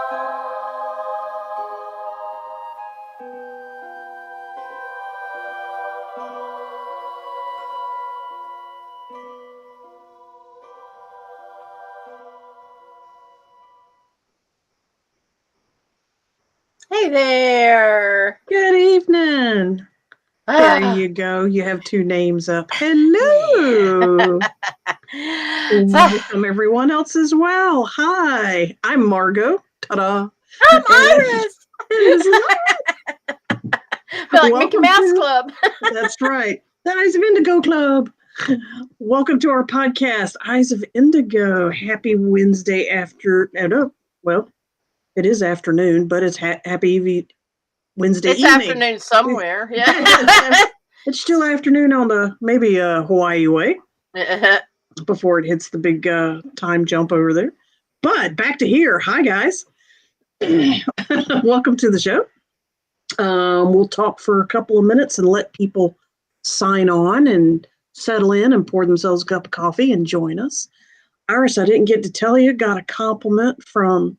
Hey there. Good evening. There you go. You have two names up. Hello. Welcome everyone else as well. Hi, I'm Margot. Ta-da. I'm Iris. And this is Feel like Mickey Mouse Club. That's right. The Eyes of Indigo Club. Welcome to our podcast, Eyes of Indigo. Happy Wednesday after. Well, it is afternoon, but it's happy Wednesday it's evening. Afternoon somewhere. Yeah. It's still afternoon on the maybe Hawaii way before it hits the big time jump over there. But back to here. Hi, guys. Welcome to the show. We'll talk for a couple of minutes and let people sign on and settle in and pour themselves a cup of coffee and join us. Iris, I didn't get to tell you, got a compliment from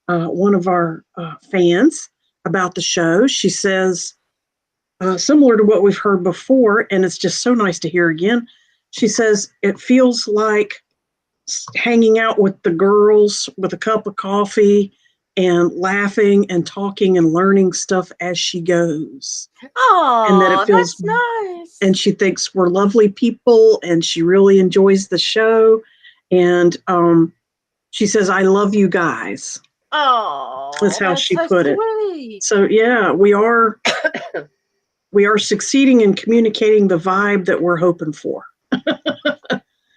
one of our fans about the show. She says, similar to what we've heard before, and it's just so nice to hear again. She says it feels like hanging out with the girls with a cup of coffee and laughing and talking and learning stuff as she goes. Oh, and that it feels that's nice. And she thinks we're lovely people, and she really enjoys the show. And she says, "I love you guys." Oh, that's how she so put sweet. it. So yeah, we are succeeding in communicating the vibe that we're hoping for.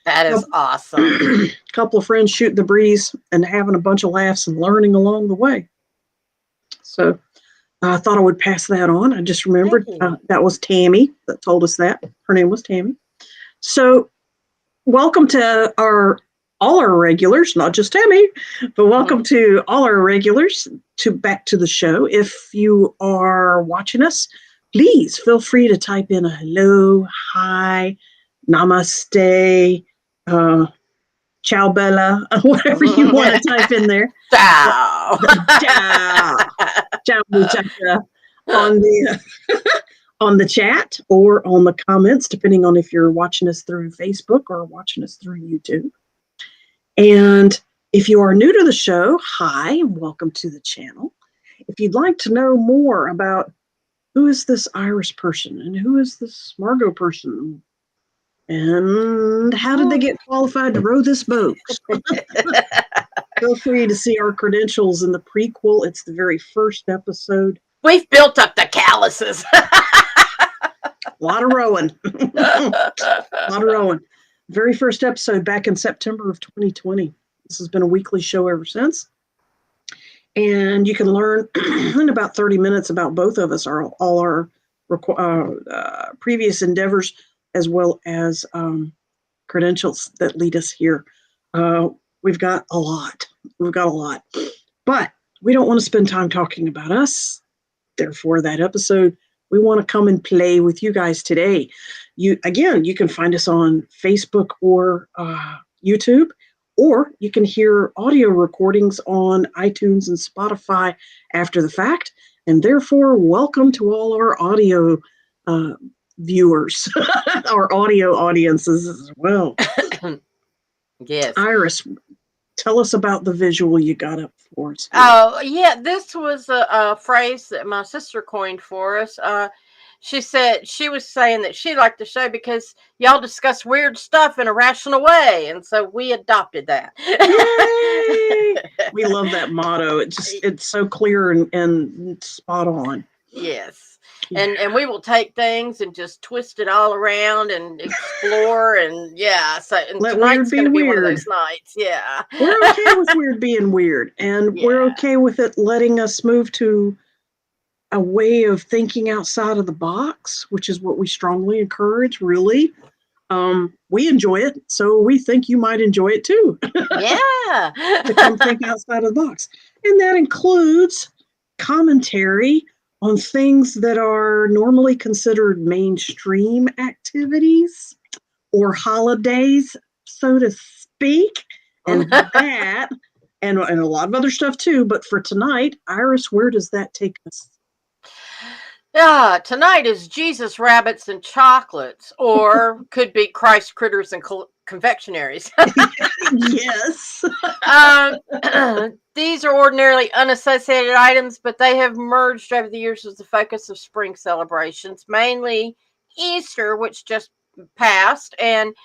That is awesome. A couple of friends shooting the breeze and having a bunch of laughs and learning along the way. So I thought I would pass that on. I just remembered that was Tammy that told us that. Her name was Tammy. So welcome to all our regulars, not just Tammy, but welcome to all our regulars back to the show. If you are watching us, please feel free to type in a hello, hi, namaste, ciao bella, whatever you want to type in there. Ciao. Ciao muchacha on the chat or on the comments, depending on if you're watching us through Facebook or watching us through YouTube. And if you are new to the show, hi, and welcome to the channel. If you'd like to know more about who is this Irish person and who is this Margot person, and how did they get qualified to row this boat? Feel free to see our credentials in the prequel. It's the very first episode. We've built up the calluses. A lot of rowing. Very first episode back in September of 2020. This has been a weekly show ever since. And you can learn in about 30 minutes about both of us, all our previous endeavors, as well as credentials that lead us here. We've got a lot. But we don't want to spend time talking about us. Therefore, that episode, we want to come and play with you guys today. You can find us on Facebook or YouTube, or you can hear audio recordings on iTunes and Spotify after the fact. And therefore, welcome to all our audio viewers, our audio audiences as well. Yes. Iris, tell us about the visual you got up for us. Oh, yeah. This was a phrase that my sister coined for us. She was saying that she liked the show because y'all discuss weird stuff in a rational way. And so we adopted that. Yay! We love that motto. It's so clear and spot on. Yes. And we will take things and just twist it all around and explore and so tonight's going to be one of those nights. Yeah. We're okay with weird being weird, and we're okay with it letting us move to a way of thinking outside of the box, which is what we strongly encourage, really. We enjoy it, so we think you might enjoy it too. Yeah. To come think outside of the box. And that includes commentary on things that are normally considered mainstream activities or holidays, so to speak. And that and a lot of other stuff too. But for tonight, Iris, where does that take us? Yeah, tonight is Jesus rabbits and chocolates, or could be Christ critters and confectionaries. Yes. um, these are ordinarily unassociated items, but they have merged over the years as the focus of spring celebrations, mainly Easter, which just passed. And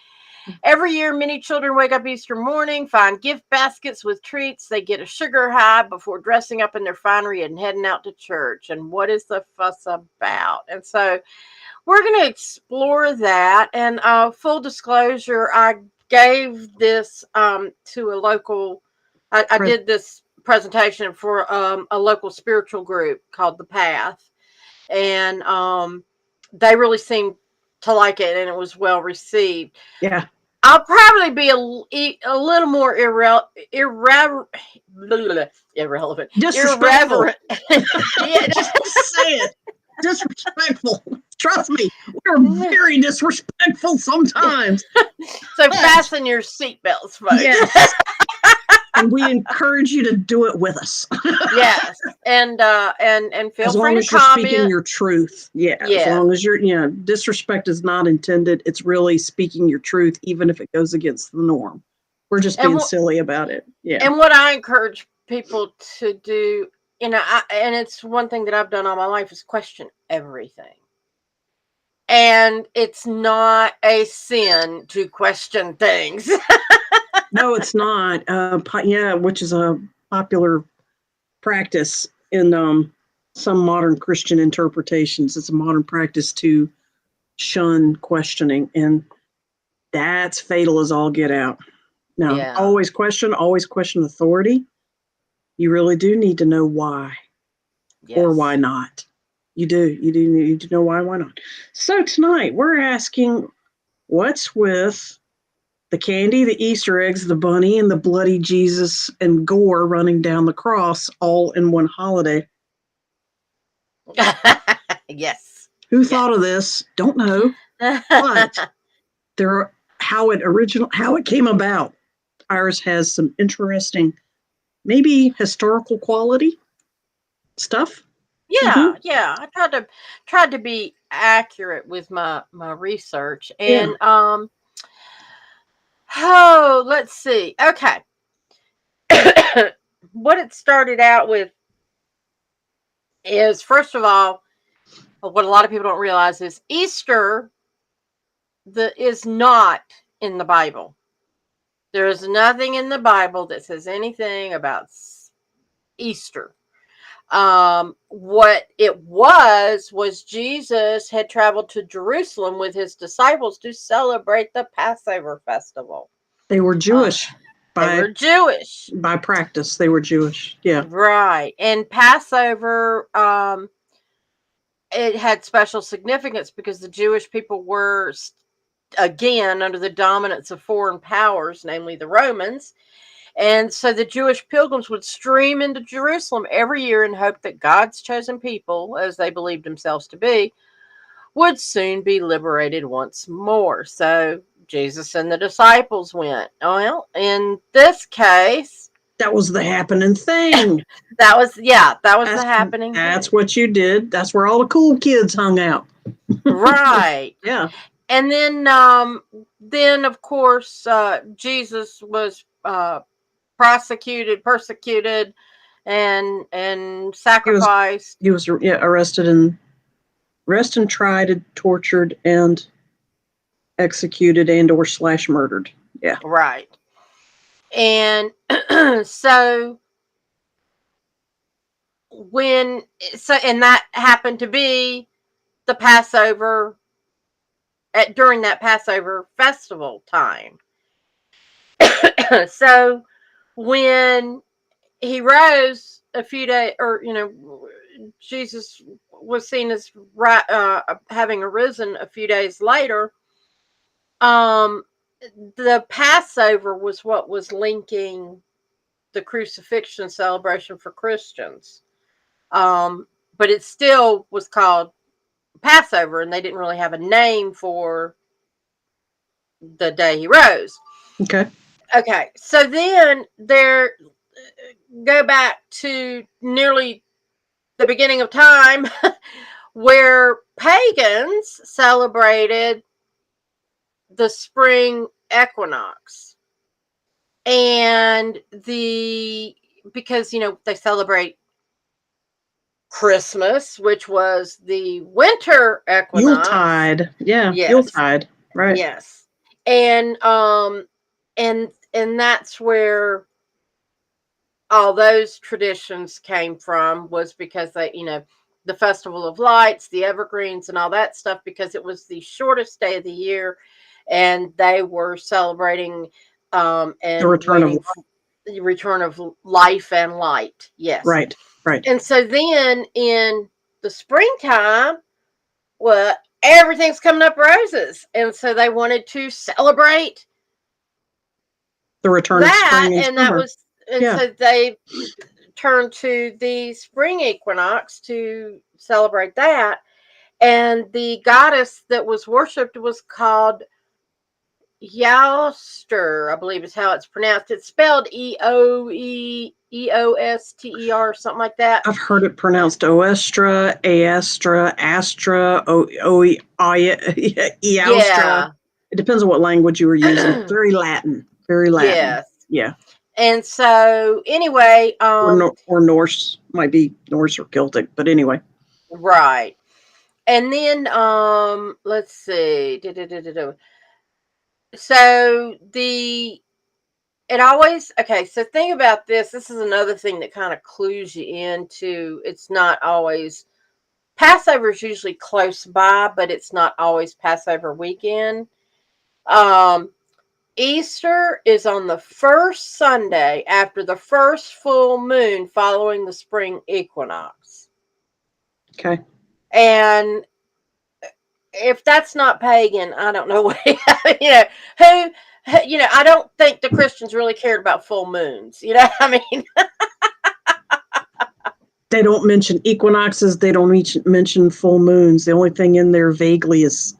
every year, many children wake up Easter morning, find gift baskets with treats. They get a sugar high before dressing up in their finery and heading out to church. And what is the fuss about? And so we're going to explore that. And full disclosure, I gave this to a local, I did this presentation for a local spiritual group called The Path. And they really seemed to like it, and it was well received. Yeah. I'll probably be a little more irrelevant. Disrespectful. Irreverent. Yeah. Just say it. Disrespectful. Trust me, we're very disrespectful sometimes. So fasten your seatbelts, folks. Yes. And we encourage you to do it with us. Yes. And feel as free long to as you're comment. speaking your truth. Yeah. As long as you're, disrespect is not intended. It's really speaking your truth, even if it goes against the norm. We're just being silly about it. Yeah. And what I encourage people to do, and it's one thing that I've done all my life, is question everything. And it's not a sin to question things. No, it's not. Which is a popular practice in some modern Christian interpretations. It's a modern practice to shun questioning, and that's fatal as all get out. Now, always question authority. You really do need to know why, or why not. You do need to know why not. So tonight we're asking, what's with the candy, the Easter eggs, the bunny, and the bloody Jesus and gore running down the cross all in one holiday? Yes. Who thought of this? Don't know. But how it came about. Iris has some interesting, maybe historical quality stuff. Yeah, I tried to be accurate with my research, and let's see. Okay. What it started out with is, first of all, what a lot of people don't realize is Easter is not in the Bible. There is nothing in the Bible that says anything about Easter. What it was Jesus had traveled to Jerusalem with his disciples to celebrate the Passover festival. They were Jewish. By practice. They were Jewish. Yeah. Right. And Passover, it had special significance because the Jewish people were, again, under the dominance of foreign powers, namely the Romans. And so the Jewish pilgrims would stream into Jerusalem every year in hope that God's chosen people, as they believed themselves to be, would soon be liberated once more. So Jesus and the disciples went. Well, in this case, that was the happening thing. That was the happening thing. That's what you did. That's where all the cool kids hung out. Right. Yeah. And then of course, Jesus was persecuted, and sacrificed. He was arrested and tried, tortured, and executed and/or /murdered. Yeah. Right. And so and that happened to be the Passover during that Passover festival time. So when he rose a few days, or Jesus was seen as having arisen a few days later. The Passover was what was linking the crucifixion celebration for Christians. But it still was called Passover, and they didn't really have a name for the day he rose. Okay. So then go back to nearly the beginning of time where pagans celebrated the spring equinox. And because, they celebrate Christmas, which was the winter equinox. Yuletide. Yeah, Yes. Yuletide. Right. Yes. And that's where all those traditions came from, was because the Festival of Lights, the evergreens, and all that stuff, because it was the shortest day of the year, and they were celebrating The and return of waiting life. for the return of life and light. Yes. Right. Right. And so then in the springtime, well, everything's coming up roses, and so they wanted to celebrate The return of that, spring and and summer. Yeah. so they turned to the spring equinox to celebrate that. And the goddess that was worshipped was called Eoster, I believe is how it's pronounced. It's spelled Eoester, something like that. I've heard it pronounced Oestra, Aestra, Astra, Eostra. Yeah. It depends on what language you were using. It's very Latin. Very Latin. Yes. Yeah. And so anyway, Or Norse. Might be Norse or Celtic, but anyway. right. And then let's see. So it always, okay, so think about this. This is another thing that kind of clues you into, it's not always, Passover is usually close by, but it's not always Passover weekend. Um, Easter is on the first Sunday after the first full moon following the spring equinox. Okay. And if that's not pagan, I don't know what, who, I don't think the Christians really cared about full moons. I mean, They don't mention equinoxes. They don't mention full moons. The only thing in there vaguely is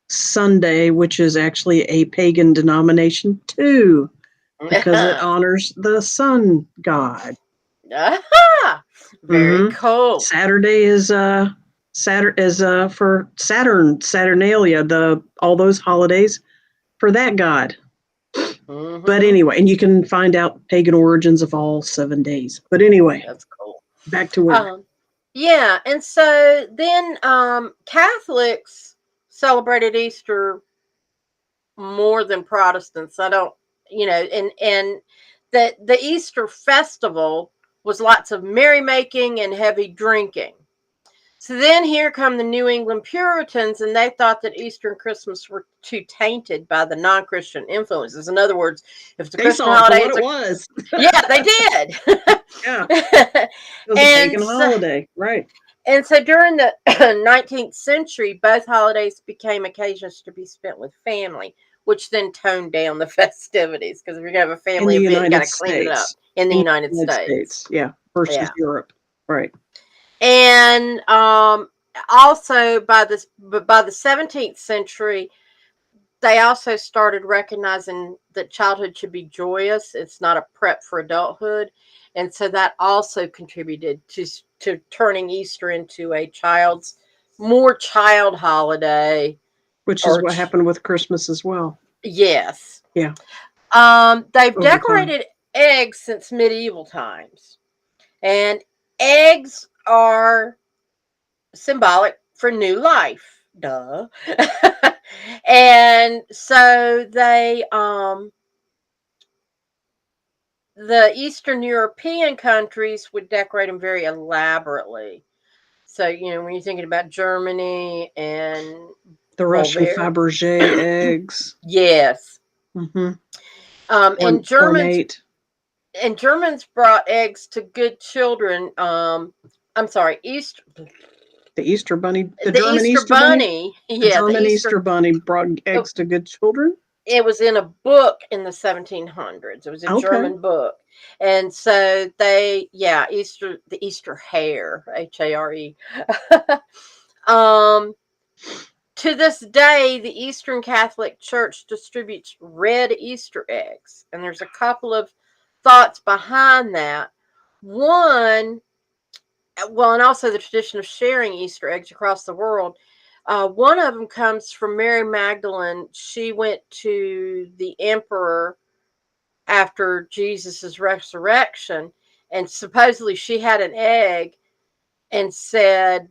Sunday, which is actually a pagan denomination too, because it honors the sun god. aha, very cool. Saturday is for Saturn, Saturnalia, all those holidays for that god. But anyway, and you can find out pagan origins of all 7 days. But anyway, that's cool. Back to work. Yeah, and so then Catholics celebrated Easter more than Protestants. I don't, and the Easter festival was lots of merrymaking and heavy drinking. So then here come the New England Puritans, and they thought that Easter and Christmas were too tainted by the non-Christian influences. In other words, if the Christian holiday, what it was. Yeah, they did. Yeah, it was a pagan holiday, right? And so during the 19th century, both holidays became occasions to be spent with family, which then toned down the festivities. Because if you're going to have a family event, you got to clean it up in the United States. Yeah, versus Europe, right? And also by the 17th century, they also started recognizing that childhood should be joyous. It's not a prep for adulthood. And so that also contributed to turning Easter into a more child holiday. Which is what happened with Christmas as well. Yes. Yeah. They've decorated eggs since medieval times. And eggs are symbolic for new life. Duh. And so the Eastern European countries would decorate them very elaborately. So, when you're thinking about Germany and the Russian Fabergé eggs. Yes. Mm-hmm. And Germans brought eggs to good children. I'm sorry, the Easter Bunny. The German Easter Bunny. Yeah, the German Easter Bunny brought eggs to good children. It was in a book in the 1700s. It was a German book. And so the Easter hare, Hare. To this day, the Eastern Catholic Church distributes red Easter eggs. And there's a couple of thoughts behind that. One, well, and also the tradition of sharing Easter eggs across the world. One of them comes from Mary Magdalene. She went to the emperor after Jesus' resurrection, and supposedly she had an egg and said,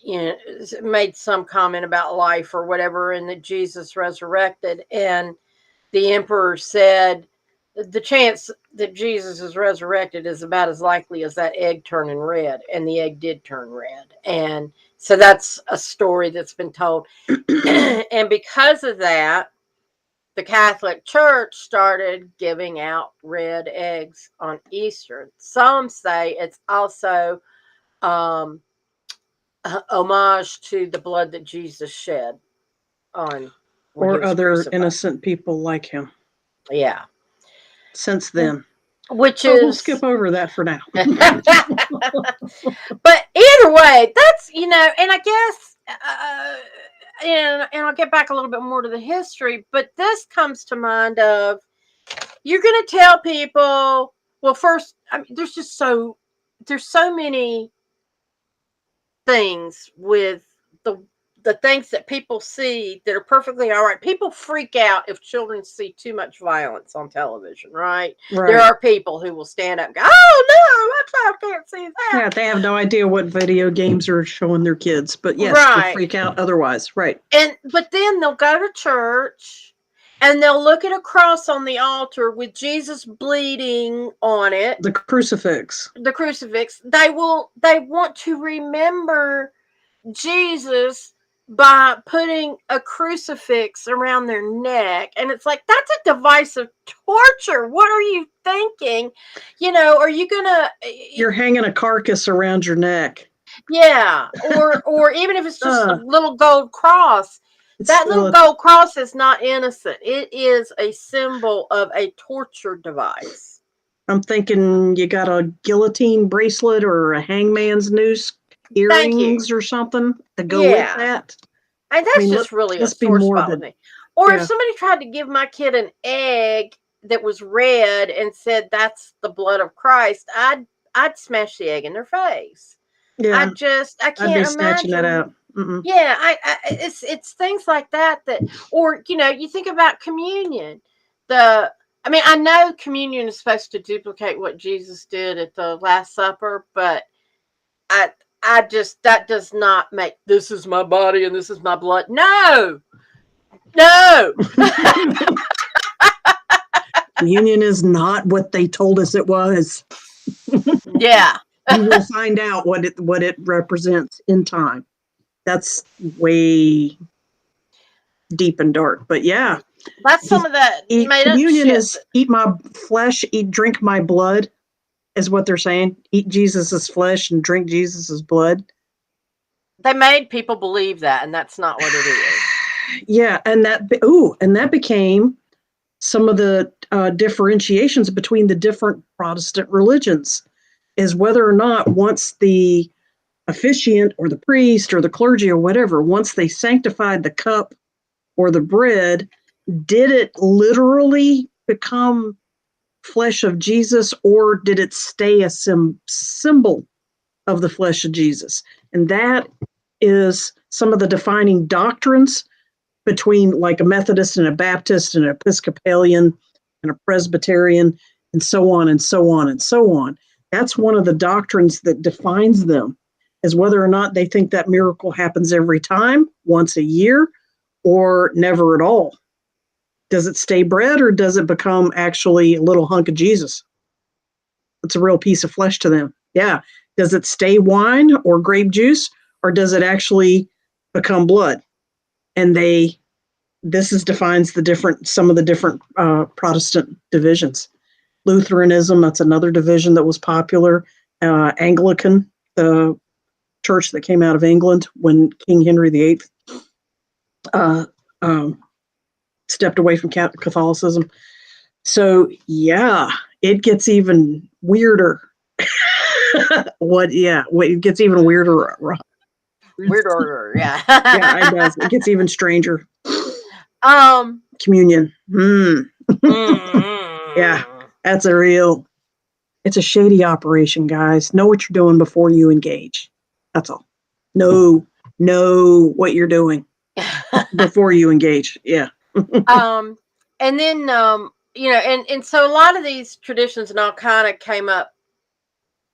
you know, made some comment about life or whatever, and that Jesus resurrected. And the emperor said, the chance that Jesus is resurrected is about as likely as that egg turning red. And the egg did turn red. And so that's a story that's been told. And because of that, the Catholic Church started giving out red eggs on Easter. Some say it's also homage to the blood that Jesus shed on when he Or was other crucified. innocent people like him Yeah. since then. Which So we'll is skip over that for now. but either way, that's, and I guess and I'll get back a little bit more to the history, but this comes to mind of, you're going to tell people, well, first, I mean, there's so many things with the things that people see that are perfectly all right. People freak out if children see too much violence on television, right? There Right. are people who will stand up and go, "Oh no, my child can't see that." Yeah, they have no idea what video games are showing their kids. But yes, they Right. freak out otherwise. Right. But then they'll go to church and they'll look at a cross on the altar with Jesus bleeding on it. The crucifix. The crucifix. They want to remember Jesus by putting a crucifix around their neck. And it's like, that's a device of torture. What are you thinking? Are you gonna, You're hanging a carcass around your neck. yeah, or even if it's just a little gold cross, that little gold cross is not innocent. It is a symbol of a torture device. I'm thinking you got a guillotine bracelet or a hangman's noose, earrings or something to go with that. And that's just really a sore spot with me. Or if somebody tried to give my kid an egg that was red and said that's the blood of Christ, I'd smash the egg in their face. Yeah, I can't I'd be imagine snatching that out. Mm-mm. Yeah, it's things like that, or you think about communion. I know communion is supposed to duplicate what Jesus did at the Last Supper, but I just, that does not make, this is my body and this is my blood. No. Communion is not what they told us it was. Yeah. You will find out what it represents in time. That's way deep and dark, but yeah, that's some of that made communion up shit. Is eat my flesh, drink my blood, is what they're saying. Eat Jesus's flesh and drink Jesus's blood. They made people believe that, and that's not what it is. Yeah, and that became some of the differentiations between the different Protestant religions, is whether or not once the officiant or the priest or the clergy or whatever, once they sanctified the cup or the bread, did it literally become flesh of Jesus, or did it stay a symbol of the flesh of Jesus? And that is some of the defining doctrines between like a Methodist and a Baptist and an Episcopalian and a Presbyterian and so on and so on and so on. That's one of the doctrines that defines them, is whether or not they think that miracle happens every time, once a year, or never at all. Does it stay bread, or does it become actually a little hunk of Jesus? It's a real piece of flesh to them. Yeah. Does it stay wine or grape juice, or does it actually become blood? And defines some of the different Protestant divisions. Lutheranism, that's another division that was popular. Anglican, the church that came out of England when King Henry VIII stepped away from Catholicism. So yeah, it gets even weirder. It gets even weirder. Weirder, yeah. Yeah, it does. It gets even stranger. Communion. Yeah. That's it's a shady operation, guys. Know what you're doing before you engage. That's all. Know what you're doing before you engage. Yeah. um, and then and so a lot of these traditions and all kind of came up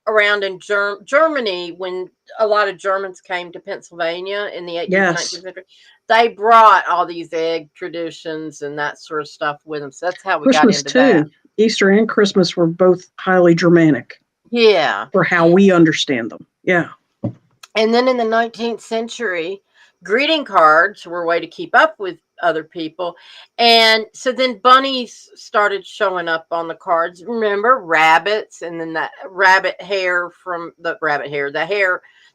around in Germany when a lot of Germans came to Pennsylvania in the 18th and Yes. 19th century. They brought all these egg traditions and that sort of stuff with them. So that's how we got Christmas into that. too. Easter and Christmas were both highly Germanic Yeah. for how we understand them. Yeah. And then in the 19th century, greeting cards were a way to keep up with other people. And so then bunnies started showing up on the cards. Remember, rabbits, and then that rabbit hair from the hair,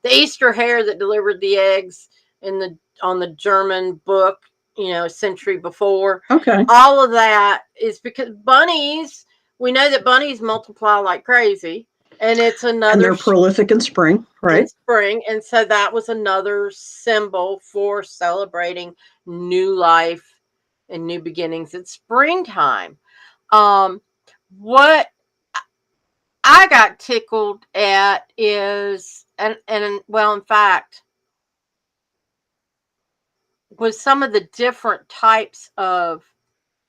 the Easter hare that delivered the eggs in the on the German book, a century before. Okay. All of that is because bunnies, we know that bunnies multiply like crazy. And it's And another they're prolific in spring, in right? spring, and so that was another symbol for celebrating new life and new beginnings at springtime. What I got tickled at is, and well, in fact, was some of the different types of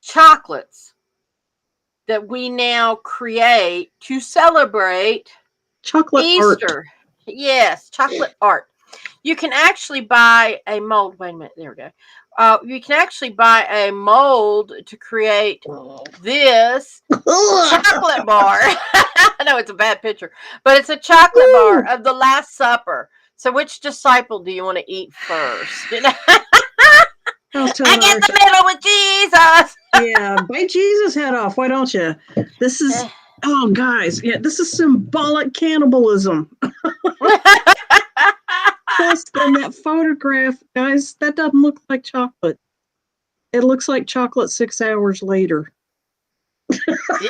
chocolates that we now create to celebrate Chocolate art. Easter. Yes, chocolate art. You can actually buy a mold. Wait a minute. There we go. You can actually buy a mold to create this chocolate bar. I know it's a bad picture, but it's a chocolate bar of the Last Supper. So, which disciple do you want to eat first? I get the middle with Jesus. Yeah, bite Jesus' head off. Why don't you? This is, oh, guys, yeah, this is symbolic cannibalism. Plus, in that photograph, guys, that doesn't look like chocolate. It looks like chocolate 6 hours later.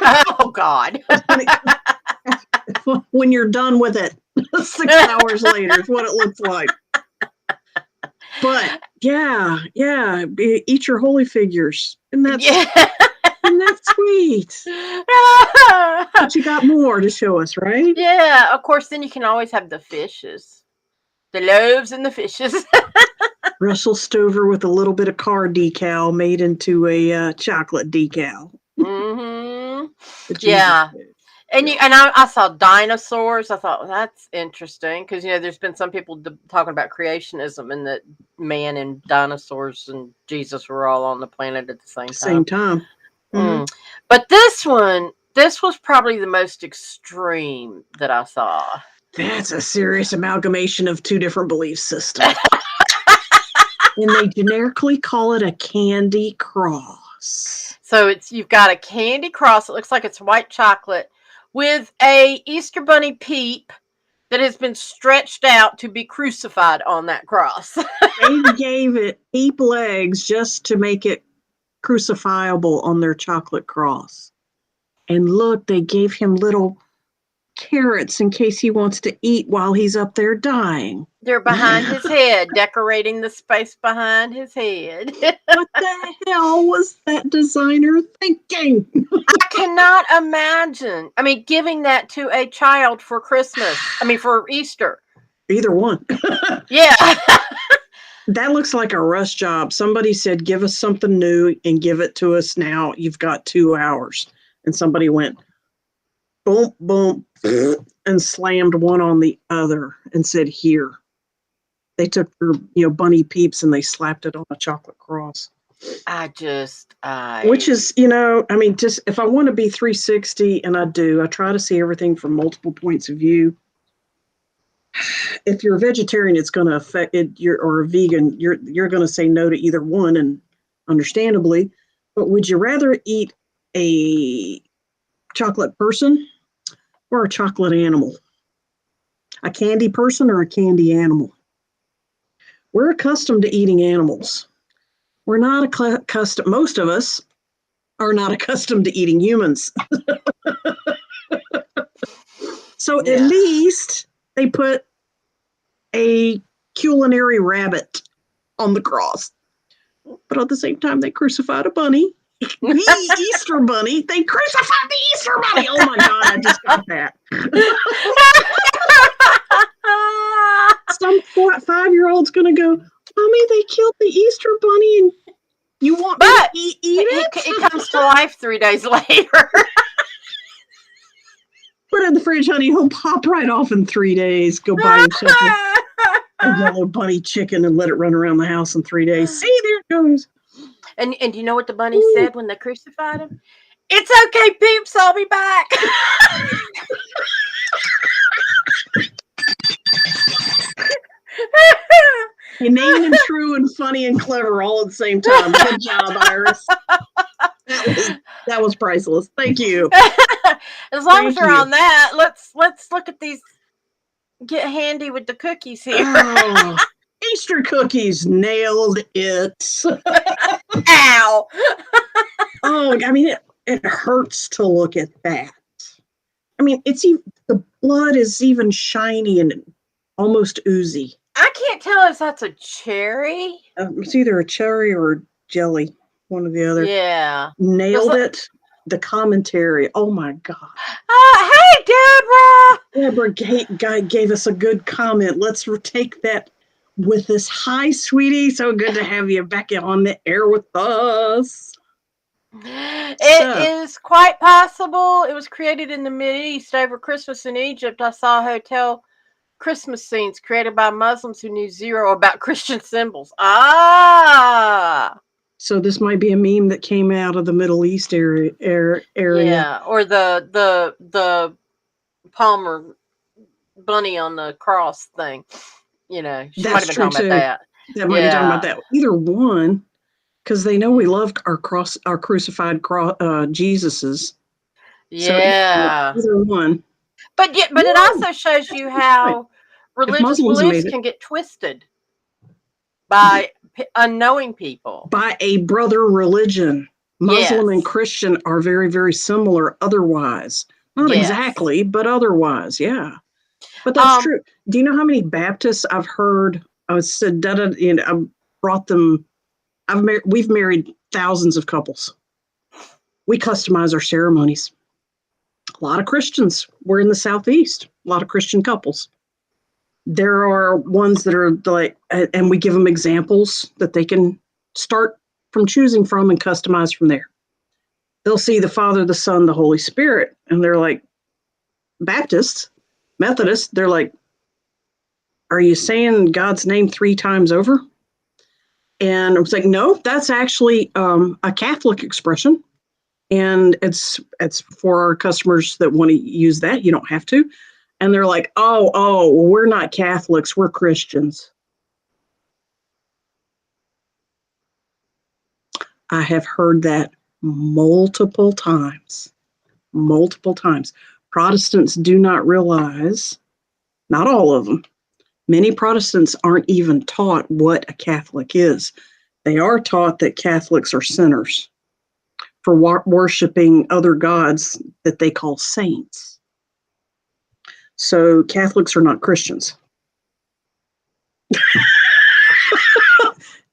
Oh, God. When you're done with it, 6 hours later is what it looks like. But yeah, eat your holy figures. And that's sweet. But you got more to show us, right? Yeah, of course, then you can always have the fishes. The loaves and the fishes. Russell Stover with a little bit of car decal made into a chocolate decal. Mm-hmm. Yeah. And I saw dinosaurs. I thought, well, that's interesting because there's been some people talking about creationism and that man and dinosaurs and Jesus were all on the planet at the same time. Mm-hmm. But this was probably the most extreme that I saw. That's a serious amalgamation of two different belief systems. And they generically call it a candy cross. So you've got a candy cross. It looks like it's white chocolate with a Easter bunny peep that has been stretched out to be crucified on that cross. They gave it peep legs just to make it crucifiable on their chocolate cross. And look, they gave him little carrots in case he wants to eat while he's up there dying. They're behind his head, decorating the space behind his head. What the hell was that designer thinking? I cannot imagine. I mean, giving that to a child for Christmas. I mean, for Easter. Either one. Yeah. That looks like a rush job. Somebody said, give us something new and give it to us now. You've got 2 hours. And somebody went, boom, boom, and slammed one on the other and said, here. They took their, bunny peeps and they slapped it on a chocolate cross. Which is, just if I want to be 360, and I do, I try to see everything from multiple points of view. If you're a vegetarian, it's going to affect it. Or a vegan, you're going to say no to either one, and understandably. But would you rather eat a chocolate person or a chocolate animal? A candy person or a candy animal? We're accustomed to eating animals. We're not accustomed, most of us are not accustomed to eating humans. So at least they put a culinary rabbit on the cross. But at the same time, they crucified a bunny. The Easter Bunny. They crucified the Easter Bunny. Oh my God, I just got that. Some 5-year-old's going to go, Mommy, they killed the Easter Bunny and you want me But to eat it? it comes to life 3 days later. Put it in the fridge, honey. He'll pop right off in 3 days. Go buy yourself a yellow bunny chicken and let it run around the house in 3 days. See, there it goes. And you know what the bunny said when they crucified him? It's okay, peeps. I'll be back. Inane and true and funny and clever all at the same time. Good job, Iris. That was priceless. Thank you. As long as we're on that, let's look at these. Get handy with the cookies here. Oh, Easter cookies, nailed it. Ow. Oh, I mean, it hurts to look at that. I mean, the blood is even shiny and almost oozy. I can't tell if that's a cherry. It's either a cherry or jelly, one or the other. Yeah. Nailed it. The commentary. Oh my God. Hey, Deborah. Deborah gave us a good comment. Let's take that with us. Hi, sweetie. So good to have you back on the air with us. It is quite possible it was created in the Mideast over Christmas in Egypt. I saw hotel Christmas scenes created by Muslims who knew zero about Christian symbols. So this might be a meme that came out of the Middle East area. Yeah, or the Palmer bunny on the cross thing. You know, she might have been talking about that. That might be talking about that. Either one, because they know we love our crucified Jesuses. Yeah. So either one. But it also shows you how religious beliefs can get twisted by unknowing people. By a brother religion. Muslim and Christian are very, very similar otherwise. Not exactly, but otherwise, yeah. But that's true. Do you know how many Baptists I've heard? I said, I brought them. We've married thousands of couples. We customize our ceremonies. A lot of Christians. We're in the Southeast. A lot of Christian couples. There are ones that are like, and we give them examples that they can start from choosing from and customize from there. They'll see the Father, the Son, the Holy Spirit, and they're like, Baptists, Methodists, they're like, are you saying God's name 3 times over? And I was like, no, that's actually a Catholic expression. And it's for our customers that want to use that. You don't have to. And they're like, oh, we're not Catholics, we're Christians. I have heard that multiple times. Protestants do not realize, not all of them, many Protestants aren't even taught what a Catholic is. They are taught that Catholics are sinners for worshiping other gods that they call saints. So Catholics are not Christians.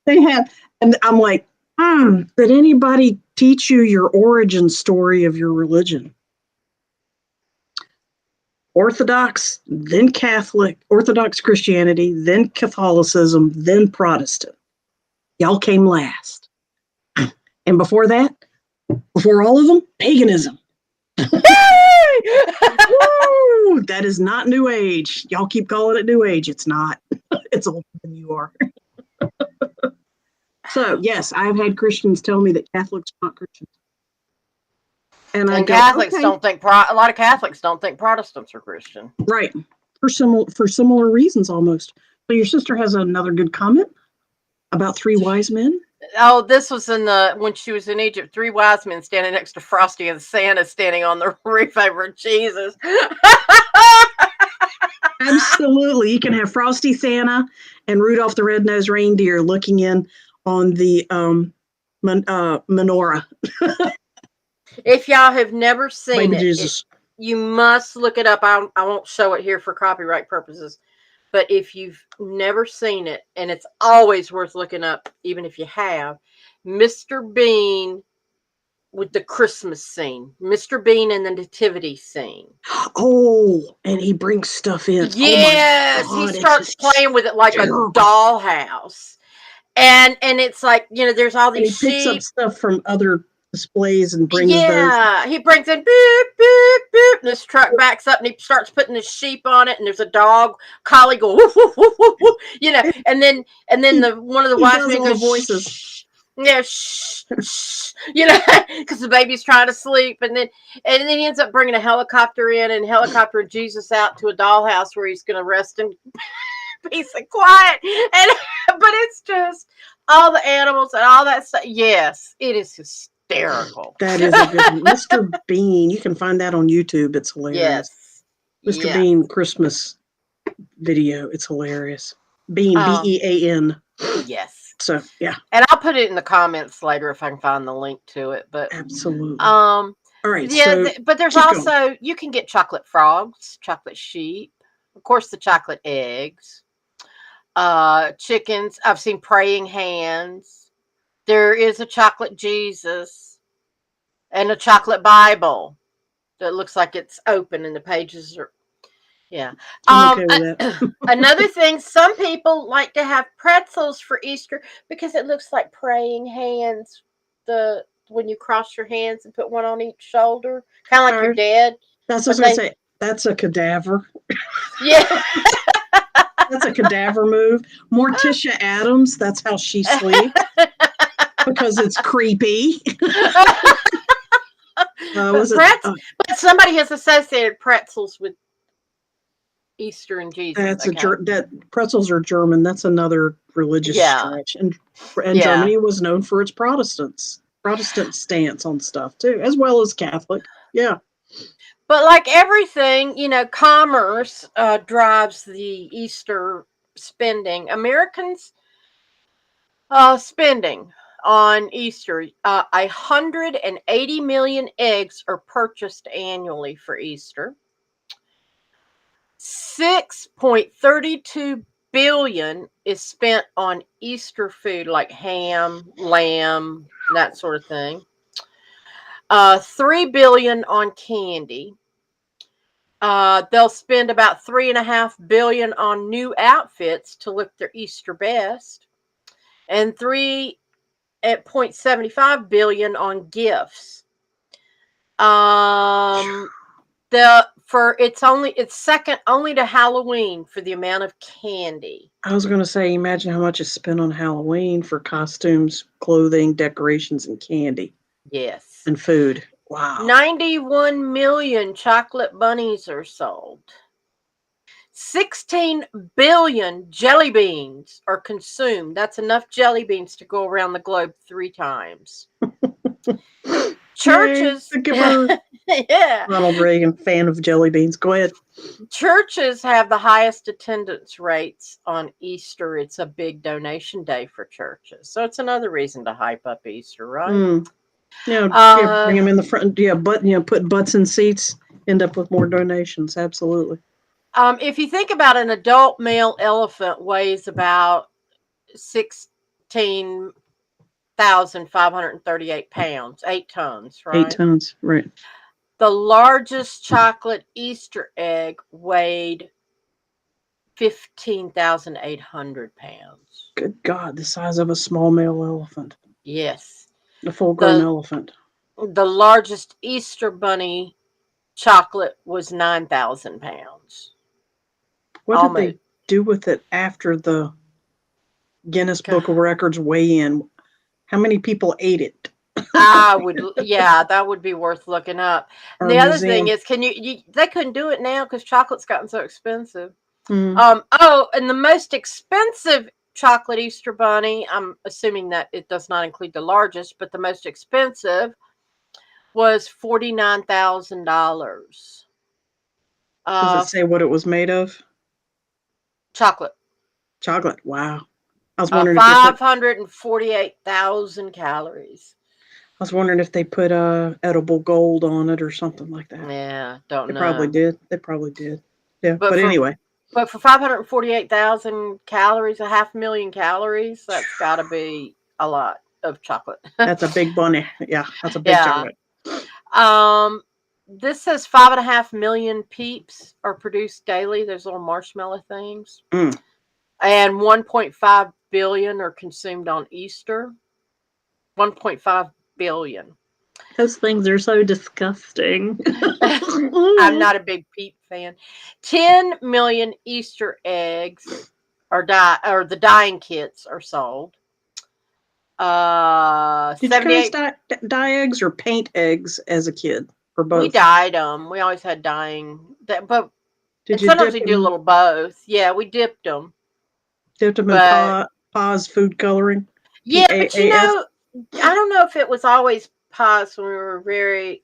They have, and I'm like, did anybody teach you your origin story of your religion? Orthodox, then Catholic, Orthodox Christianity, then Catholicism, then Protestant. Y'all came last. And before that, before all of them, paganism. Woo! That is not New Age. Y'all keep calling it New Age. It's not. It's older than you are. So, yes, I've had Christians tell me that Catholics are not Christians. And Catholics don't think, a lot of Catholics don't think Protestants are Christian. Right. For similar reasons almost. So your sister has another good comment about 3 wise men. Oh, this was when she was in Egypt, 3 wise men standing next to Frosty and Santa standing on the roof over Jesus. Absolutely. You can have Frosty Santa and Rudolph the Red-Nosed Reindeer looking in on the menorah. If y'all have never seen Baby Jesus. You must look it up. I won't show it here for copyright purposes. But if you've never seen it, and it's always worth looking up, even if you have, Mr. Bean with the Christmas scene. Mr. Bean in the nativity scene. Oh, and he brings stuff in. Oh my Yes, he God, it's starts playing with it like a hysterical. dollhouse. And it's like, there's all And these he picks up sheep. stuff from other displays and brings those. Yeah, he brings in beep, beep, beep, and this truck backs up and he starts putting the sheep on it, and there's a dog collie go woof woof woof woof woof, and then He, the one of the he wise does men all the goes voices. shh, yeah, shh, shh, because the baby's trying to sleep, and then he ends up bringing a helicopter in and helicopter Jesus out to a dollhouse where he's going to rest in peace and quiet, and but it's just all the animals and all that stuff. Yes, it is hysterical. That is a good one. Mr. Bean. You can find that on YouTube. It's hilarious. Yes. Mr. Yeah. Bean Christmas video. It's hilarious. Bean, Um, Bean. yes. So yeah, And I'll put it in the comments later if I can find the link to it. But absolutely. um All right, yeah, so but there's keep going. also you can get chocolate frogs, chocolate sheep, of course the chocolate eggs, chickens. I've seen praying hands. There is a chocolate Jesus and a chocolate Bible that looks like it's open and the pages are. Yeah. I'm okay with that. Another thing, some people like to have pretzels for Easter because it looks like praying hands. The when you cross your hands and put one on each shoulder, kind of All like you're right, dead. that's what I was But gonna they, say. That's a cadaver. yeah, That's a cadaver move. Morticia Adams. That's how she sleeps because it's creepy. but Was it? but somebody has associated pretzels with Easter and Jesus. That's Okay. that pretzels are German. That's another religious Yeah. stretch, and Yeah. Germany was known for its Protestant stance on stuff too, as well as Catholic. Yeah, But like everything, commerce drives the Easter spending. Americans spending on Easter, 180 million eggs are purchased annually for Easter. 6.32 billion is spent on Easter food like ham, lamb, that sort of thing. 3 billion on candy. They'll spend about 3.5 billion on new outfits to look their Easter best, and 3.75 billion on gifts. It's second only to Halloween for the amount of candy. I was going to say, imagine how much is spent on Halloween for costumes, clothing, decorations, and candy Yes. and food. Wow. 91 million chocolate bunnies are sold. 16 billion jelly beans are consumed. That's enough jelly beans to go around the globe 3 times. Churches. Yay, giver. Yeah. Ronald Reagan, fan of jelly beans. Go ahead. Churches have the highest attendance rates on Easter. It's a big donation day for churches. So it's another reason to hype up Easter, right? Yeah, bring them in the front. Yeah, put butts in seats. End up with more donations. Absolutely. If you think about an adult male elephant weighs about 16,538 pounds, 8 tons, 8 right? tons, right. The largest chocolate Easter egg weighed 15,800 pounds. Good God, the size of a small male elephant. Yes. A full-grown elephant. The largest Easter bunny chocolate was 9,000 pounds. What did they do with it after the Guinness Book of Records weigh in? How many people ate it? That would be worth looking up. And the other thing is, they couldn't do it now because chocolate's gotten so expensive. Mm. And the most expensive chocolate Easter bunny, I'm assuming that it does not include the largest, but the most expensive was $49,000. Does it say what it was made of? Chocolate. Chocolate. Wow. I was wondering 548,000 calories. I was wondering if they put edible gold on it or something like that. Yeah, don't know. They probably did. Yeah, but anyway. But for 548,000 calories, 500,000 calories, that's got to be a lot. of chocolate. That's a big bunny. Yeah, that's a big Yeah. chocolate. This says 5.5 million peeps are produced daily. There's little marshmallow things. Mm. And 1.5 billion are consumed on Easter. 1.5 billion. Those things are so disgusting. I'm not a big peep fan. 10 million Easter eggs or the dyeing kits are sold. Did you guys 78. dye eggs or paint eggs as a kid, or We both? dyed them. We always had dyeing. But Did and you sometimes dip we do a them? little both. Yeah, we dipped them. Dipped them in But Pa's food coloring? yeah, but PAAS? I don't know if it was always pies when we were very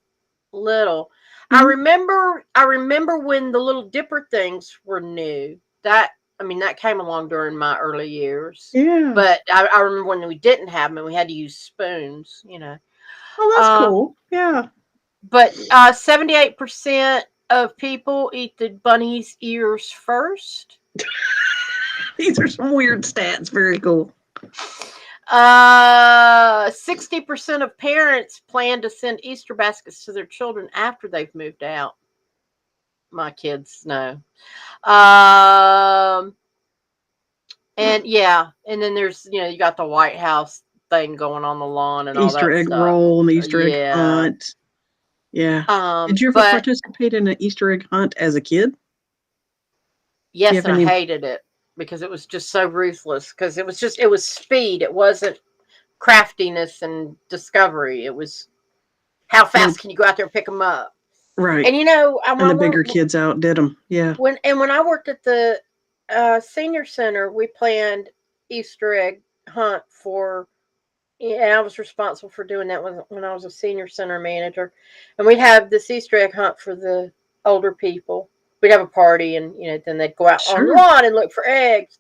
little. Mhm. I remember when the little dipper things were new. That came along during my early years. Yeah. But I remember when we didn't have them and we had to use spoons. Oh, that's Um, cool. Yeah. but 78% of people eat the bunny's ears first. These are some weird stats. Very cool. 60% of parents plan to send Easter baskets to their children after they've moved out. My kids know. Um, and yeah, and then there's you got the White House thing going on the lawn and all Easter that egg stuff. roll and the Easter egg Yeah. hunt. Yeah. Did you ever But participate in an Easter egg hunt as a kid? Do you yes, have and I any? hated it because it was just so ruthless. Because it was speed. It wasn't craftiness and discovery. It was how Oh, fast can you go out there and pick them up. right. And when And I the bigger worked kids outdid them. Yeah. when I worked at the senior center, we planned Easter egg hunt for. Yeah, I was responsible for doing that when I was a senior center manager, and we'd have this Easter egg hunt for the older people. We'd have a party, and then they'd go out on the Sure. lawn and look for eggs.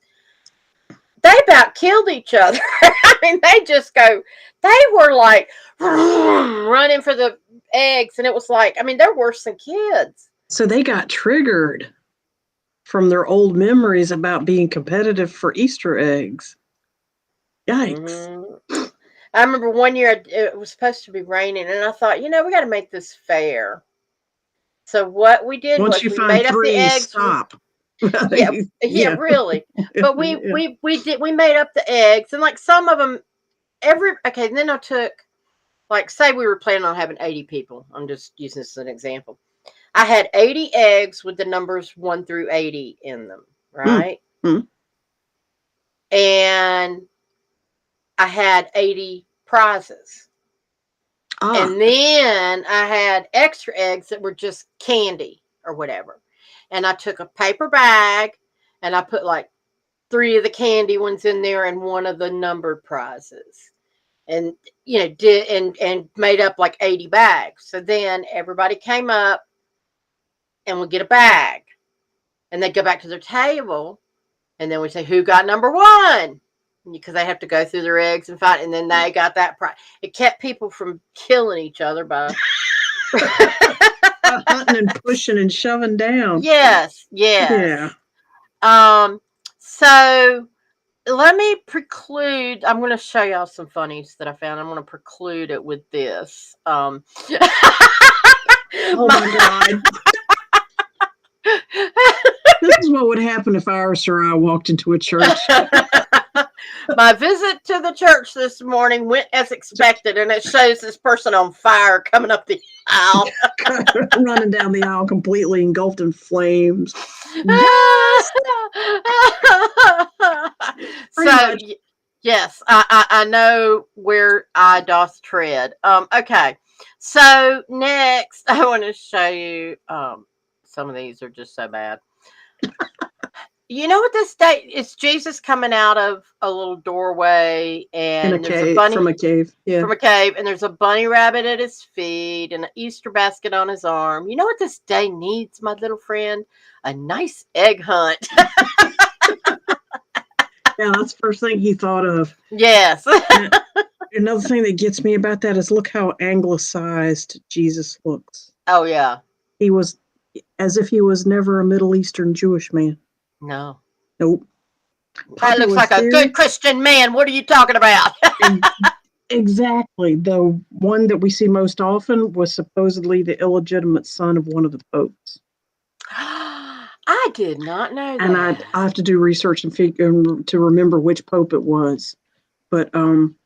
They about killed each other. I mean, they were like running for the eggs, and it was like, I mean, they're worse than kids. So they got triggered from their old memories about being competitive for Easter eggs. Yikes. Mm-hmm. I remember one year it was supposed to be raining, and I thought, we got to make this fair. So what we did Once was you we find made up the three, eggs. stop. Yeah, yeah, Yeah. really. But Yeah. we made up the eggs, and like some of them, and then I took, like, say we were planning on having 80 people. I'm just using this as an example. I had 80 eggs with the numbers 1 through 80 in them, Mm, right? mm. And I had 80 prizes. Ah, And then I had extra eggs that were just candy or whatever. And I took a paper bag and I put like 3 of the candy ones in there and 1 of the numbered prizes. And did and made up like 80 bags. So then everybody came up and would get a bag. And they'd go back to their table and then we'd say, who got number 1? Because they have to go through their eggs and find, and then they got that prize. It kept people from killing each other by hunting and pushing and shoving down. yes. Yeah. So let me preclude. I'm going to show y'all some funnies that I found. I'm going to preclude it with this. Oh my God. This is what would happen if Iris or I walked into a church. My visit to the church this morning went as expected, and it shows this person on fire coming up the aisle. Running down the aisle completely engulfed in flames. Yes! Pretty So, much. yes, I know where I doth tread. Okay. So next, I want to show you. Some of these are just so bad. You know what this day? It's Jesus coming out of a little doorway, In a and there's a cave, bunny from a cave. Yeah. from a cave, and there's a bunny rabbit at his feet, and an Easter basket on his arm. You know what this day needs, my little friend? A nice egg hunt. Yeah, that's the first thing he thought of. Yes. And another thing that gets me about that is look how anglicized Jesus looks. Oh yeah. He was as if he was never a Middle Eastern Jewish man. No. Nope. That looks like a good Christian man. What are you talking about? And Exactly. The one that we see most often was supposedly the illegitimate son of one of the popes. I did not know And that. I have to do research and figure to remember which pope it was. But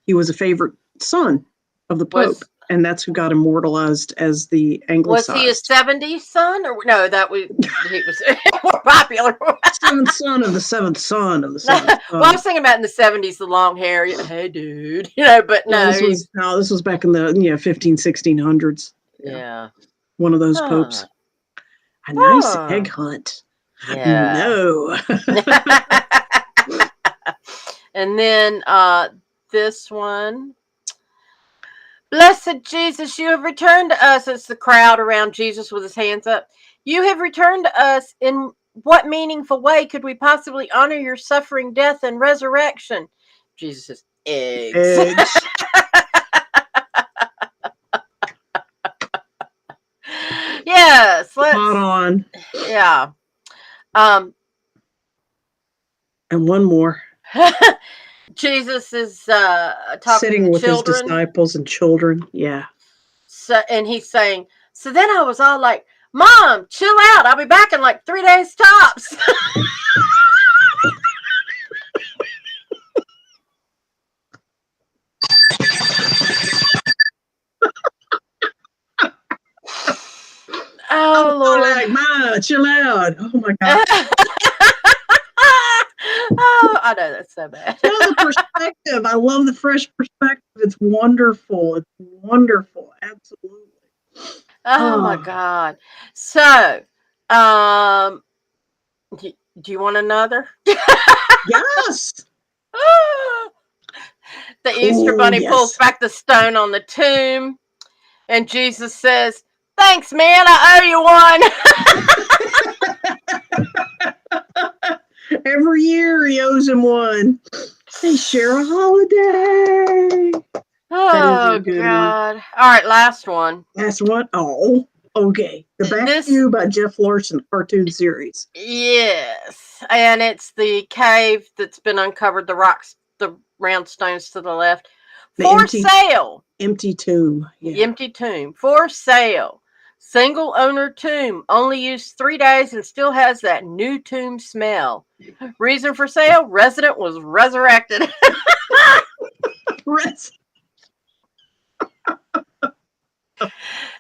he was a favorite son of the pope, Was and that's who got immortalized as the was he a anglicized 70s son or no? That was he was more popular. seventh son of the seventh son of the seventh Well, I son. was thinking about in the 70s, the long hair. Hey, dude, but No, no, this was back in the 1600s. Yeah, yeah. one of those Huh. popes. A nice Huh. egg hunt. Yeah. No. And then this one. Blessed Jesus, you have returned to us. It's the crowd around Jesus with his hands up. You have returned to us. In what meaningful way could we possibly honor your suffering, death, and resurrection? Jesus says, eggs. Eggs. Yes, Spot let's. on. Yeah. Um, And one more. Jesus is talking to Sitting the with his children. disciples and children. Yeah. So, and he's saying, so then I was all like, Mom, chill out. I'll be back in like 3 days tops. I Oh, was Lord. like, Ma, chill out. Oh my God. Oh, I know that's so bad. The perspective. I love the fresh perspective. It's wonderful. It's wonderful. Absolutely. Oh my Oh, God. So, um, do you want another? yes. The Easter Oh, bunny pulls yes. back the stone on the tomb, and Jesus says, "Thanks, man. I owe you one." Every year he owes him one. They share a holiday. That is a Oh good one. God! All right, last one. That's what? Oh, okay. The Back to This, You by Jeff Larson cartoon series. yes, and it's the cave that's been uncovered. The rocks, the round stones to the left, The for sale. empty tomb. Yeah. Empty tomb for sale. Single owner tomb, only used 3 days and still has that new tomb smell. Reason for sale: resident was resurrected.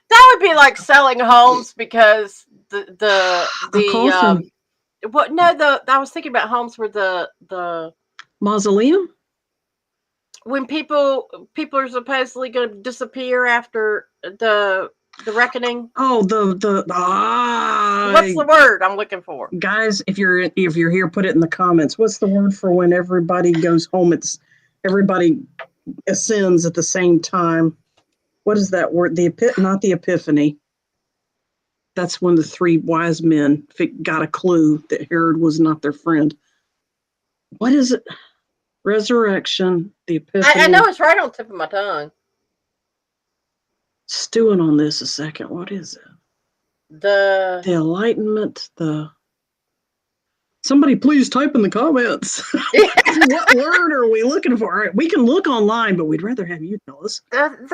That would be like selling homes because A coffin. what no the I was thinking about homes where the Mausoleum? when people are supposedly going to disappear after the reckoning. Oh, What's the word I'm looking for? guys, if you're here, put it in the comments. What's the word for when everybody goes home? It's everybody ascends at the same time. What is that word? Not the epiphany. That's when the three wise men got a clue that Herod was not their friend. What is it? Resurrection, the epiphany. I know it's right on the tip of my tongue. Stewing on this a second. What is it? The Enlightenment, somebody please type in the comments. What word are we looking for? We can look online, but we'd rather have you tell us. why is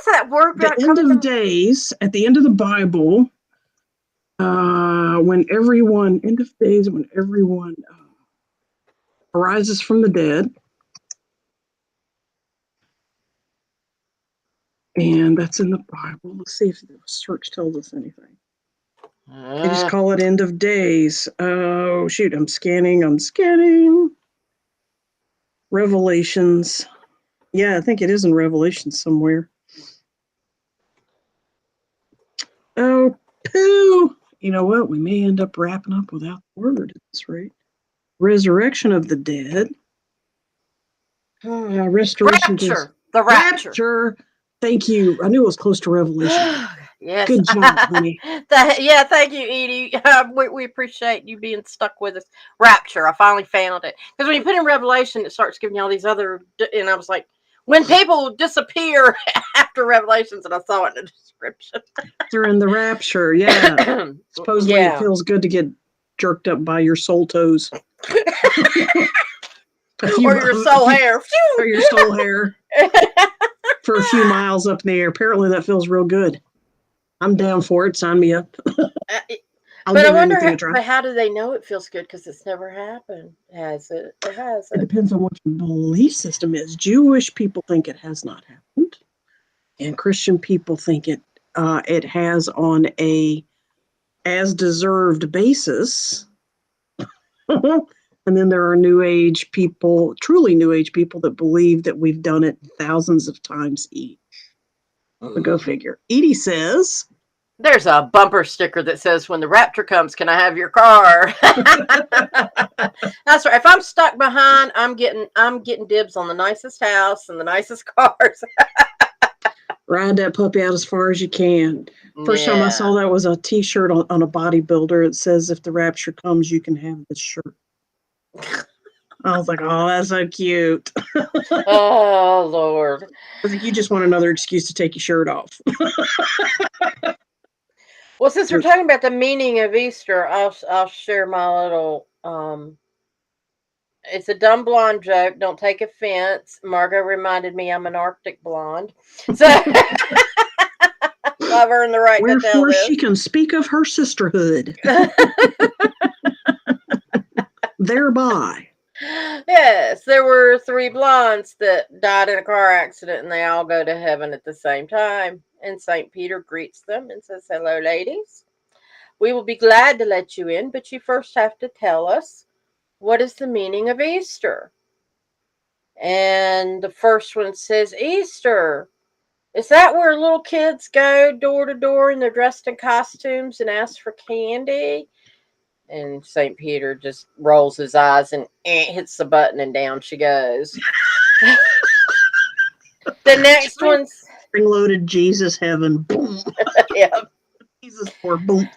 that word The end of days, at the end of the Bible, when everyone arises from the dead. And that's in the Bible. Let's see if the search tells us anything. They just call it end of days. Oh, shoot. I'm scanning. Revelations. Yeah, I think it is in Revelation somewhere. Oh, poo. You know what? We may end up wrapping up without the word at this rate. Resurrection of the dead. Restoration. rapture. The rapture. Thank you. I knew it was close to Revelation. Yes. Good job, honey. Yeah, thank you, Edie. We appreciate you being stuck with us. Rapture. I finally found it. Because when you put in Revelation, it starts giving you all these other. And I was like, when people disappear after Revelations, and I saw it in the description. During the rapture, yeah. Supposedly it feels good to get jerked up by your soul toes. or your soul hair. Or your soul hair for a few miles up in the air. Apparently that feels real good. I'm down for it. Sign me up. I'll But I give wonder, anything a try. but how do they know it feels good? Because it's never happened, has it? It It hasn't. depends on what your belief system is. Jewish people think it has not happened, and Christian people think it has on a as deserved basis. And then there are New Age people, truly New Age people, that believe that we've done it thousands of times each. But go figure. Edie says, There's a bumper sticker that says, "When the rapture comes, can I have your car?" That's right. If I'm stuck behind, I'm getting dibs on the nicest house and the nicest cars. ride that puppy out as far as you can. First time I saw that was a T-shirt on a bodybuilder. It says, "If the rapture comes, you can have this shirt." I was like, "Oh, that's so cute." Oh Lord. I was like, "You just want another excuse to take your shirt off." Well, since we're talking about the meaning of Easter, I'll share my little it's a dumb blonde joke. Don't take offense. Margot reminded me I'm an Arctic blonde. So I've earned the right to tell Wherefore this. she can speak of her sisterhood. Thereby. Yes, there were 3 blondes that died in a car accident and they all go to heaven at the same time. And St. Peter greets them and says, "Hello, ladies. We will be glad to let you in, but you first have to tell us, what is the meaning of Easter?" And the first one says, "Easter. Is that where little kids go door to door and they're dressed in costumes and ask for candy?" And St. Peter just rolls his eyes and hits the button and down she goes. The next one's Spring-loaded Jesus heaven. Boom. yeah. Jesus for boom.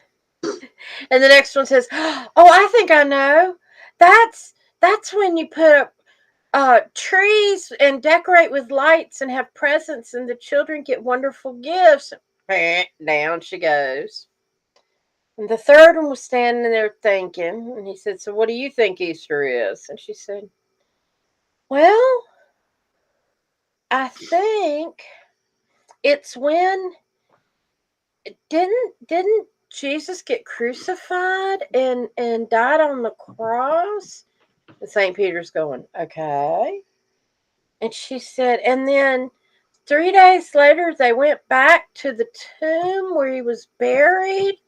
And the next one says, "Oh, I think I know. That's when you put up trees and decorate with lights and have presents and the children get wonderful gifts." Down she goes. And the third one was standing there thinking, and he said, "So what do you think Easter is?" And she said, "Well, I think it's when didn't Jesus get crucified and died on the cross?" And St. Peter's going, "Okay." And she said, "And then 3 days later they went back to the tomb where he was buried."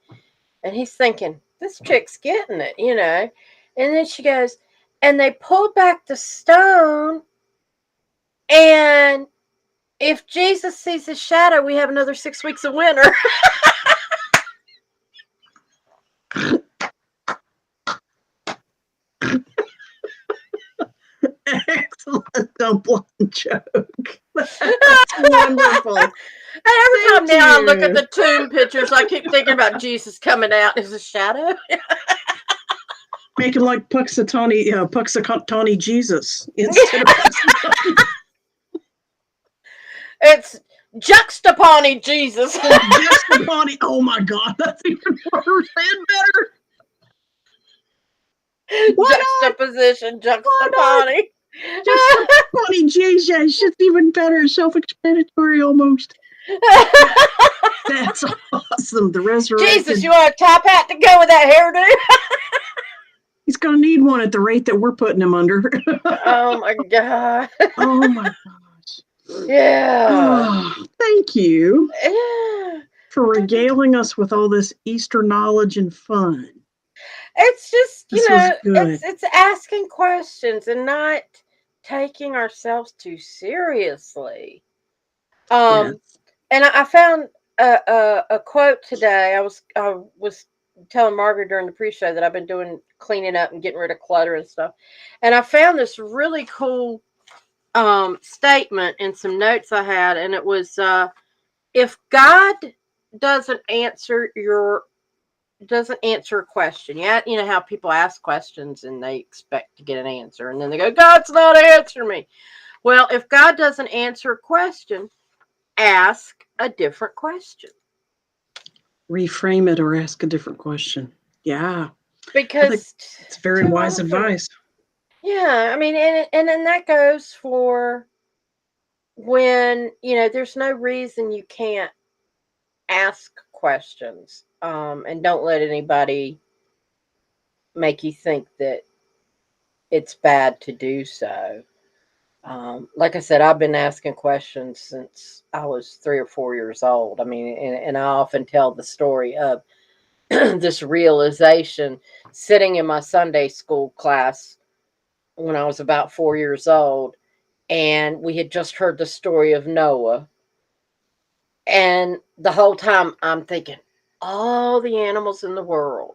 And he's thinking, this chick's getting it, you know. And then she goes, "And they pulled back the stone, and if Jesus sees his shadow, we have another 6 weeks of winter." Excellent dumpling joke. That's wonderful. And every time Thank now I look at you. the tomb pictures, I keep thinking about Jesus coming out as a shadow. Making like Puxatawny Jesus instead of Puxatawny. It's juxtapony Jesus. Juxtapony. Oh my God, that's even worse and better. Why Juxtaposition, not? juxtapony. Juxtapony Jesus. It's even better. Self-explanatory almost. That's awesome. The resurrected. Jesus, you want a top hat to go with that hairdo? He's going to need one at the rate that we're putting him under. Oh my God. Oh my gosh. Yeah. Oh, thank you Yeah. for regaling us with all this Easter knowledge and fun. It's just, This was good. it's asking questions and not taking ourselves too seriously. Yes. And I found a quote today. I was telling Margaret during the pre-show that I've been doing cleaning up and getting rid of clutter and stuff, and I found this really cool statement in some notes I had, and it was, if God doesn't answer a question. Yeah, you know how people ask questions and they expect to get an answer, and then they go, "God's not answering me." Well, if God doesn't answer a question, ask a different question. Reframe it or ask a different question. Yeah. Because it's very too wise often, advice. Yeah, I mean, and then that goes for when, there's no reason you can't ask questions, and don't let anybody make you think that it's bad to do so. Like I said, I've been asking questions since I was 3 or 4 years old. I mean, and I often tell the story of this realization sitting in my Sunday school class when I was about 4 years old, and we had just heard the story of Noah. And the whole time I'm thinking, all the animals in the world,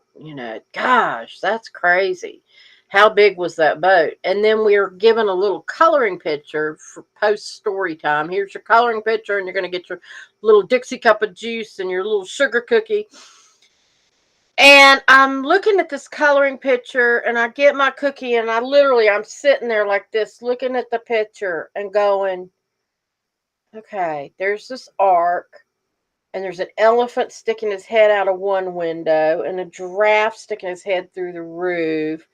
gosh, that's crazy. How big was that boat? And then we were given a little coloring picture for post story time. Here's your coloring picture, and you're going to get your little Dixie cup of juice and your little sugar cookie. And I'm looking at this coloring picture, and I get my cookie, and I'm sitting there like this, looking at the picture and going, okay, there's this ark, and there's an elephant sticking his head out of one window, and a giraffe sticking his head through the roof.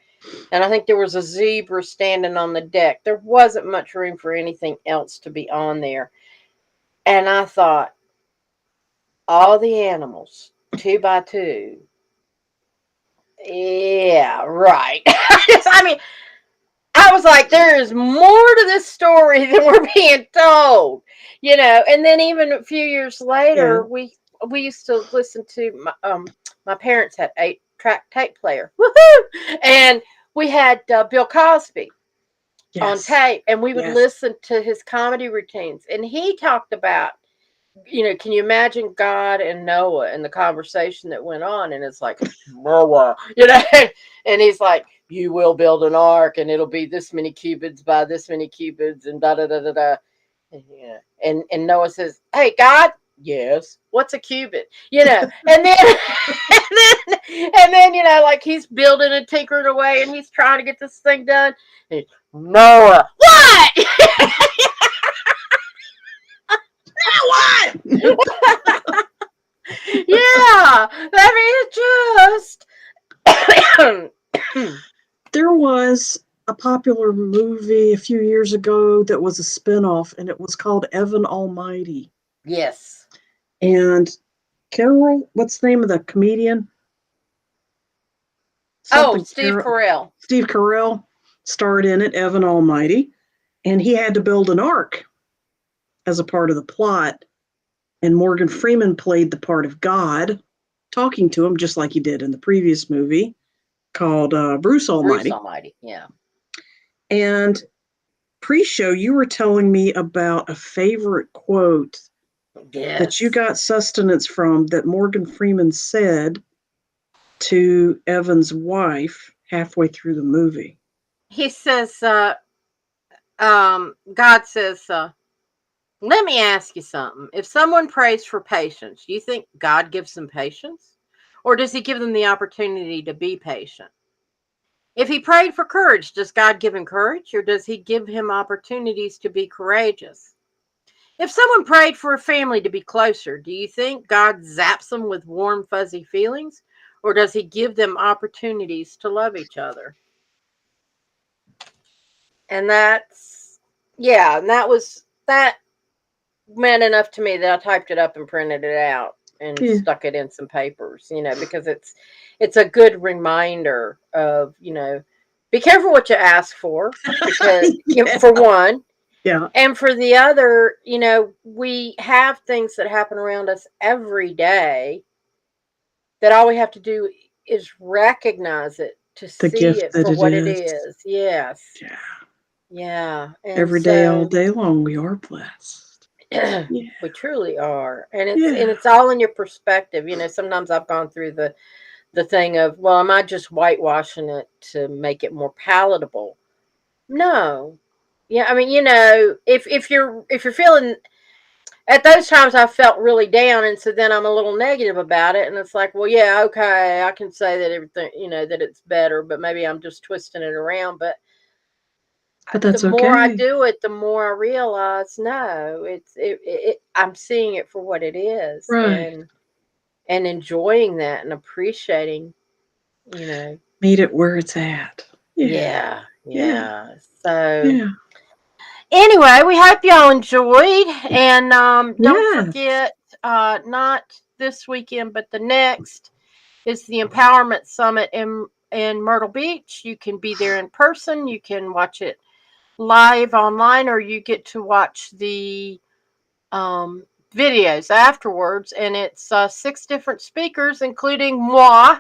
And I think there was a zebra standing on the deck. There wasn't much room for anything else to be on there. And I thought, all the animals, 2 by 2. Yeah, right. I mean, I was like, there is more to this story than we're being told, And then even a few years Yeah. later, we used to listen to my parents had 8-track tape player, woohoo, and we had Bill Cosby on Yes. tape, and we would Yes. listen to his comedy routines, and he talked about, can you imagine God and Noah and the conversation that went on? And it's like, Noah, and he's like, you will build an ark, and it'll be this many cubits by this many cubits, and da da da da da. And, and Noah says, hey, God, yes, what's a cubit? And then, and then, like he's building and tinkering away, and he's trying to get this thing done. And Noah, what? What? Yeah, I mean, it just There was a popular movie a few years ago that was a spinoff, and it was called Evan Almighty. yes. And Carol, what's the name of the comedian? Oh, Something Steve Carell. Steve Carell starred in it, Evan Almighty, and he had to build an ark as a part of the plot. And Morgan Freeman played the part of God, talking to him just like he did in the previous movie called Bruce Almighty. Bruce Almighty, yeah. And pre-show, you were telling me about a favorite quote that you got sustenance from that Morgan Freeman said to Evan's wife halfway through the movie. He says, God says, let me ask you something. If someone prays for patience, do you think God gives them patience? Or does he give them the opportunity to be patient? If he prayed for courage, does God give him courage, or does he give him opportunities to be courageous? If someone prayed for a family to be closer, do you think God zaps them with warm, fuzzy feelings, or does he give them opportunities to love each other? And that meant enough to me that I typed it up and printed it out and stuck it in some papers, because it's a good reminder of, be careful what you ask for, because for one, yeah, and for the other, we have things that happen around us every day that all we have to do is recognize it to see it for what it is. Yes. Yeah. Yeah. And every day, all day long, we are blessed. Yeah. We truly are. And it's all in your perspective. Sometimes I've gone through the thing of, well, am I just whitewashing it to make it more palatable? No. Yeah, I mean, if you're feeling, at those times I felt really down, and so then I'm a little negative about it, and it's like, well, yeah, okay, I can say that everything, that it's better, but maybe I'm just twisting it around. But that's the more I okay. do it, the more I realize, no, I'm seeing it for what it is, Right. and enjoying that and appreciating, meet it where it's at. Yeah. Yeah. Yeah. So Yeah. anyway, we hope y'all enjoyed, and don't Yeah. forget, not this weekend, but the next is the Empowerment Summit in Myrtle Beach. You can be there in person. You can watch it live online, or you get to watch the um, videos afterwards. And it's 6 different speakers, including moi.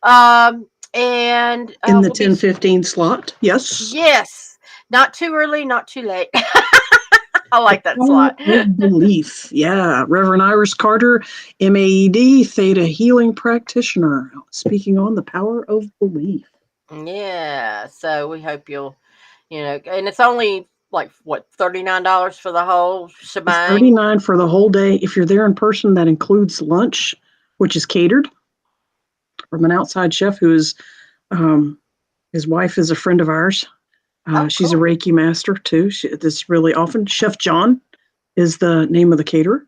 And In the we'll be 10:15 slot. Yes. yes, not too early, not too late. I The like that power slot. of belief. Yeah. Reverend Iris Carter, MAED, Theta Healing Practitioner, speaking on the power of belief. Yeah, so we hope you'll, and it's only like what, $39 for the whole It's shebang. 39 for the whole day. If you're there in person, that includes lunch, which is catered from an outside chef who is, um, his wife is a friend of ours. Oh, She's a cool. Reiki master too. This really often. Chef John is the name of the caterer.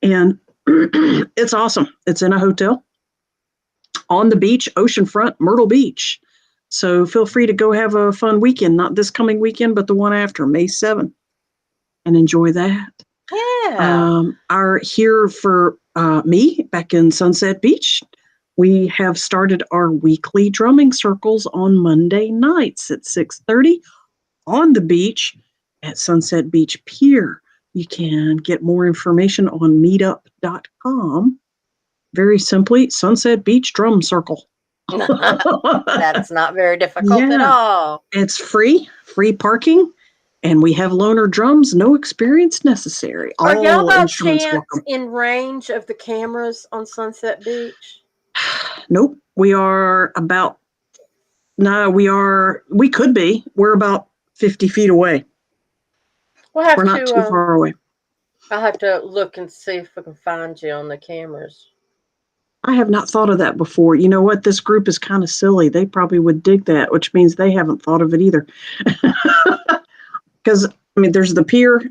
And it's awesome. It's in a hotel on the beach, oceanfront, Myrtle Beach. So feel free to go have a fun weekend, not this coming weekend, but the one after, May 7th, and enjoy that. Yeah. Our here for me back in Sunset Beach, we have started our weekly drumming circles on Monday nights at 6:30 on the beach at Sunset Beach Pier. You can get more information on meetup.com. Very simply, Sunset Beach Drum Circle. That's not very difficult at Yeah, all. it's free parking, and we have loaner drums, no experience necessary. Are y'all All by instruments chance welcome. in range of the cameras on Sunset Beach? Nope, we are about, no, we could be. We're about 50 feet away. We'll We're have not to, too far away. I'll have to look and see if we can find you on the cameras. I have not thought of that before. You know what? This group is kind of silly. They probably would dig that, which means they haven't thought of it either. Because, I mean, there's the pier,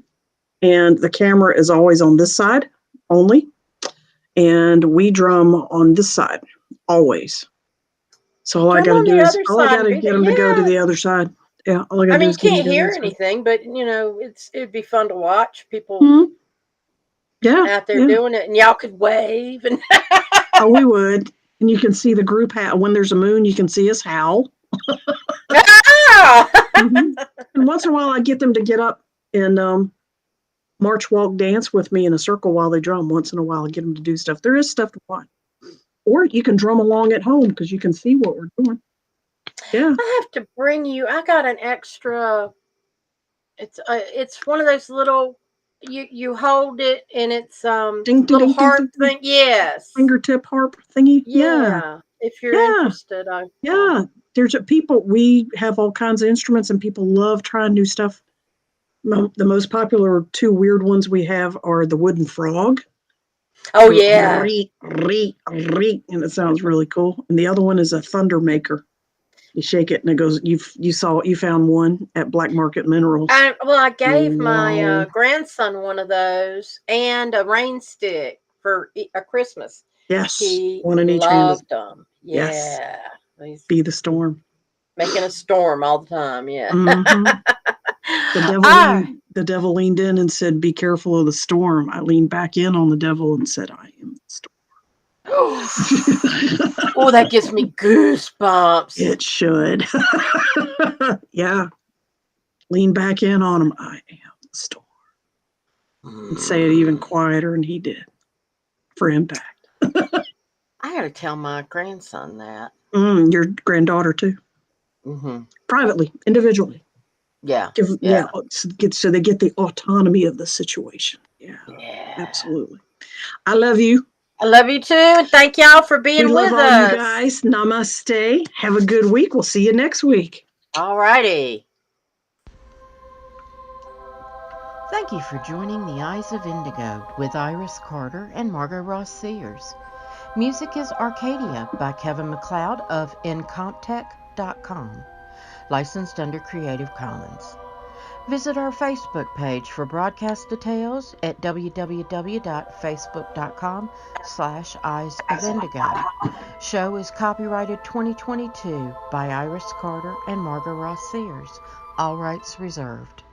and the camera is always on this side only. And we drum on this side always. So all I Drum got to on do the is, other all I side got and to be get there. them to go to Yeah. the other side. Yeah, all I got I to do mean, you is get them can't to go to the hear other side. anything, but it'd be fun to watch people Mhm. Yeah, out there yeah. doing it, and y'all could wave and Oh, we would. And you can see the group when there's a moon, you can see us howl. ah! Hmm. And once in a while, I get them to get up and march, walk, dance with me in a circle while they drum. Once in a while, I get them to do stuff. There is stuff to watch. Or you can drum along at home because you can see what we're doing. Yeah. I have to bring you. I got an extra. It's one of those little. You hold it and it's Ding, ding, little ding, ding, heart ding, ding. thing. Yes. Fingertip harp thingy. Yeah. Yeah. If you're Yeah. interested, Yeah. There's people, we have all kinds of instruments and people love trying new stuff. The most popular 2 weird ones we have are the wooden frog. oh yeah. And it sounds really cool. And the other one is a thunder maker. You shake it and it goes. You found one at Black Market Minerals. I gave my Wow. grandson one of those and a rain stick for a Christmas. Yes, He one in each hand is loved them. yes. Yeah. He's Be the storm. making a storm all the time. Yeah. Mm-hmm. Ah. The devil leaned in and said, "Be careful of the storm." I leaned back in on the devil and said, "I am the storm." Oh, that gives me goosebumps. It should. Yeah. Lean back in on him. I am the storm. And say it even quieter, and he did for impact. I got to tell my grandson that. Your granddaughter too. Mm-hmm. Privately, individually. Yeah. So they get the autonomy of the situation. Yeah, Yeah. absolutely. I love you. I love you too. Thank y'all for We being love with all you us. guys. Namaste. Have a good week. We'll see you next week. All righty. Thank you for joining The Eyes of Indigo with Iris Carter and Margot Ross Sears. Music is Arcadia by Kevin MacLeod of incomptech.com. Licensed under Creative Commons. Visit our Facebook page for broadcast details at www.facebook.com/Eyes of Indigo. Show is copyrighted 2022 by Iris Carter and Margot Ross Sears. All rights reserved.